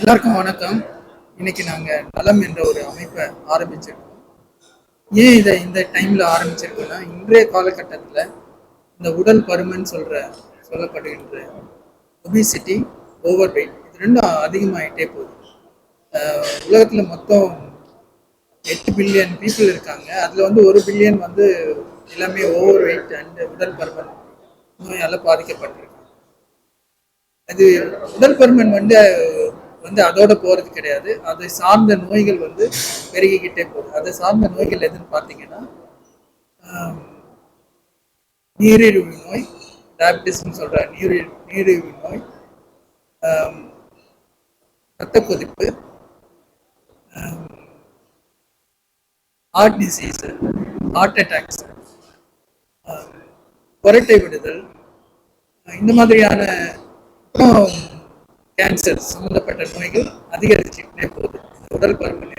எல்லாருக்கும் வணக்கம். இன்னைக்கு நாங்கள் நலம் என்ற ஒரு அமைப்பை ஆரம்பிச்சிருக்கோம். ஏன் இதை இந்த டைம்ல ஆரம்பிச்சிருக்கோம்னா, இன்றைய காலகட்டத்தில் இந்த உடல் பருமன் சொல்லப்படுகின்ற ஒபிசிட்டி, ஓவர் வெயிட் இது ரெண்டும் அதிகமாகிட்டே போகுது. உலகத்தில் மொத்தம் 8 பில்லியன் பீப்புள் இருக்காங்க. அதில் வந்து 1 பில்லியன் வந்து எல்லாமே ஓவர் வெயிட் அண்ட் உடல் பருமன் நோயால் பாதிக்கப்பட்டிருக்கு. அது உடல் பருமன் வந்து வந்து அதோட போறது கிடையாது. அதை சார்ந்த நோய்கள் வந்து பெருகிக்கிட்டே போகுது. அதை சார்ந்த நோய்கள் எதுன்னு பார்த்தீங்கன்னா, நீரிழிவு நோய், டயபிட்டிஸ்ன்னு சொல்ற நீரிழிவு நோய், ரத்த கொதிப்பு, ஹார்ட் டிசீஸ், ஹார்ட் அட்டாக்ஸ், குரட்டை விடுதல், இந்த மாதிரியான கேன்சர் சம்பந்தப்பட்ட நோய்கள் அதிகரிச்சுக்கிட்டே போகுது உடல் பருமன்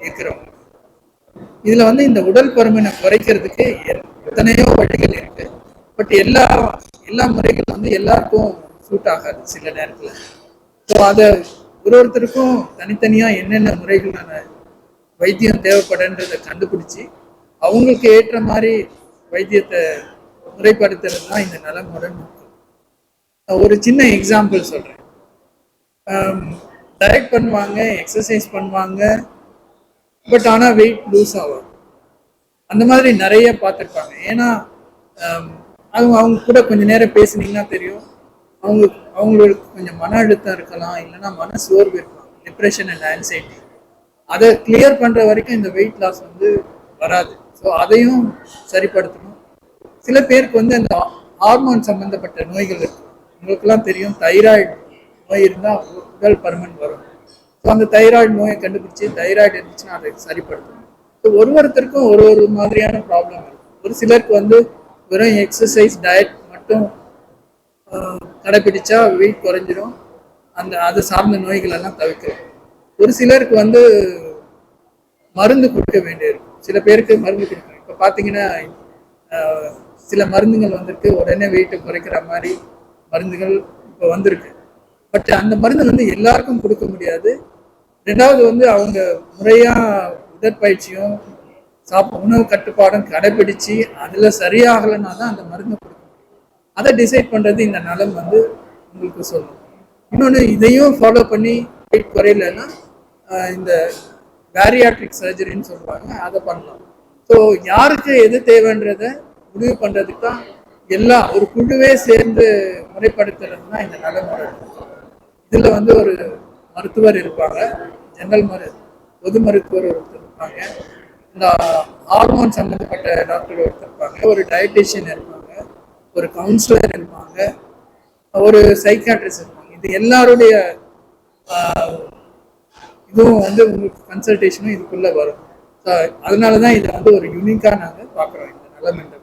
இருக்கிறவங்க. இதுல வந்து இந்த உடல் பருமனை குறைக்கிறதுக்கு எத்தனையோ வழிகள் இருக்கு. பட் எல்லா முறைகளும் வந்து எல்லாருக்கும் சூட் ஆகாது சில நேரத்துல. ஸோ அதை ஒருத்தருக்கும் தனித்தனியா என்னென்ன முறைகளான வைத்தியம் தேவைப்படுன்றதை கண்டுபிடிச்சி அவங்களுக்கு ஏற்ற மாதிரி வைத்தியத்தை முறைப்படுத்துறது தான் இந்த நலமோட நோக்கம். ஒரு சின்ன எக்ஸாம்பிள் சொல்றேன். டயட் பண்ணுவாங்க, எக்ஸசைஸ் பண்ணுவாங்க, பட் ஆனால் வெயிட் லூஸ் ஆகும். அந்த மாதிரி நிறைய பார்த்துருப்பாங்க. ஏன்னா அவங்க கூட கொஞ்சம் நேரம் பேசுனீங்கன்னா தெரியும், அவங்களுக்கு கொஞ்சம் மன அழுத்தம் இருக்கலாம், இல்லைன்னா மன சோர்வு இருக்கலாம், டிப்ரெஷன் அண்ட் ஆன்சைட்டி. அதை கிளியர் பண்ணுற வரைக்கும் இந்த வெயிட் லாஸ் வந்து வராது. ஸோ அதையும் சரிப்படுத்தணும். சில பேருக்கு வந்து அந்த ஹார்மோன் சம்மந்தப்பட்ட நோய்கள் இருக்கு. உங்களுக்கெல்லாம் தெரியும், தைராய்டு நோய் இருந்தால் உடல் பருமன் வரும். ஸோ அந்த தைராய்டு நோயை கண்டுபிடிச்சி தைராய்டு இருந்துச்சுன்னா அதை சரிப்படுத்தணும். ஸோ ஒருத்தருக்கும் ஒரு மாதிரியான ப்ராப்ளம் இருக்கும். ஒரு சிலருக்கு வந்து வெறும் எக்ஸசைஸ் டயட் மட்டும் கடைப்பிடிச்சா வெயிட் குறைஞ்சிடும், அது சார்ந்த நோய்கள் எல்லாம் தவிர்க்கிறோம். ஒரு சிலருக்கு வந்து மருந்து கொடுக்க வேண்டியிருக்கும். சில பேருக்கு மருந்து கொடுக்கணும். இப்போ பார்த்தீங்கன்னா சில மருந்துகள் வந்திருக்கு, உடனே வெயிட்டை குறைக்கிற மாதிரி மருந்துகள் இப்போ வந்திருக்கு. பட் அந்த மருந்து வந்து எல்லாருக்கும் கொடுக்க முடியாது. ரெண்டாவது வந்து அவங்க முறையா உடற்பயிற்சியும் உணவு கட்டுப்பாடும் கடைபிடிச்சு அதுல சரியாகலைன்னா தான் அந்த மருந்து கொடுக்க முடியும். அதை டிசைட் பண்றது இந்த நலம் வந்து உங்களுக்கு சொல்லும். இன்னொன்று, இதையும் ஃபாலோ பண்ணி வெயிட் குறையலன்னா இந்த பேரியாட்ரிக் சர்ஜரின்னு சொல்லுவாங்க, அதை பண்ணலாம். ஸோ யாருக்கு எது தேவைன்றத முடிவு பண்றதுக்கு தான் எல்லாம் ஒரு குழுவே சேர்ந்து முறைப்படுத்துறது தான் இந்த நலமுறை. இதுல வந்து ஒரு மருத்துவர் இருப்பாங்க, பொது மருத்துவர் ஒருத்தர் இருப்பாங்க, இந்த ஹார்மோன் சம்பந்தப்பட்ட டாக்டர் ஒருத்தர் இருப்பாங்க, ஒரு டயட்டிஷியன் இருப்பாங்க, ஒரு கவுன்சிலர் இருப்பாங்க, ஒரு சைக்காட்ரிஸ்ட் இருப்பாங்க. இது எல்லாருடைய இதுவும் வந்து உங்களுக்கு கன்சல்டேஷனும் இதுக்குள்ள வரும். அதனாலதான் இதை வந்து ஒரு யூனிக்கா நாங்கள் பார்க்குறோம் இந்த நலம் என்ற